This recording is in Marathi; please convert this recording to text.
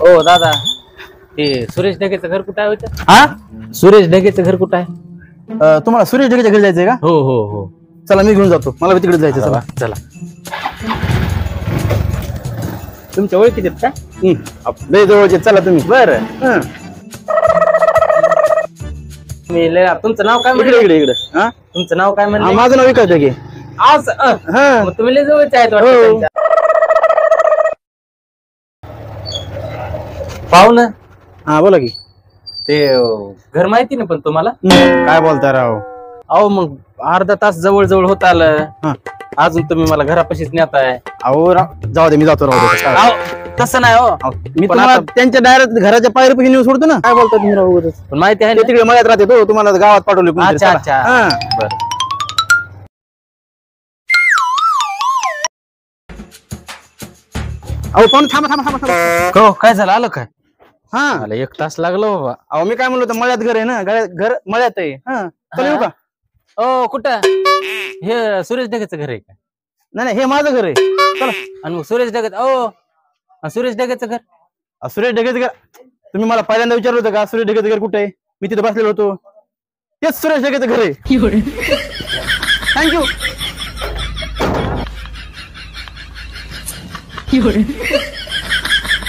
ओ दादा, ते सुरेश ढगेचं घर कुठं आहे होतं? हा सुरेश ढगेचं घर कुठं आहे? तुम्हाला सुरेश ढगेच्या घरी जायचंय का? हो हो हो. चला मी घेऊन जातो, मला तिकडे जायचं. चला चला. तुमच्या ओळखीचे आहेत का? लय जवळचे, चला तुम्ही. बरं. हं. तुमचं नाव काय इकडे म्हणलं? इकडे इकडे. हा तुमचं नाव काय म्हणलं? माझं नाव विकास ढगे. मग तुम्ही लय जवळचे आहेत वाटतं हो. त्यांच्या. पाहुणं, हा बोला की. ते घर माहिती ना पण तुम्हाला? काय बोलताय राव? अहो मग अर्धा तास जवळ जवळ होत आलं, हा. अजून तुम्ही मला घरापाशीच नेताय. अहो जाऊ दे, मी जातो राव. अहो, तसं नाही हो. मी पण तुम्हाला आता- त्यांच्या डायरेक्ट घराच्या पायरीपाशी नेऊन सोडतो ना. काय बोलता तुम्ही राव उगाच? पण माहिती आहे ते ना? तिकडे मळ्यात राहते तो, तुम्हाला गावात पाठवले कोणतरी. अच्छा चला. अच्छा. हा. बरं. अहो पण थांबा थांबा थांबा थांबा. हो, काय झालं? आलं काय? हा मला 1 तास लागलो बाबा. अहो मी काय म्हणलो होतो, मळ्यात घर आहे ना, घर मळ्यात आहे. हा चला येऊ का? ओ कुठं? हे सुरेश ढगेचं घर आहे का? नाही नाही, हे माझं घर आहे. चला. आणि मग सुरेश ढगे सुरेश ढगेचं घर? सुरेश ढगेचं घर तुम्ही मला पहिल्यांदा विचारलं होतं का सुरेश ढगेचं घर कुठे आहे? मी तिथे बसलेलो होतो. तेच सुरेश ढगेचं घर आहे. थँक्यू.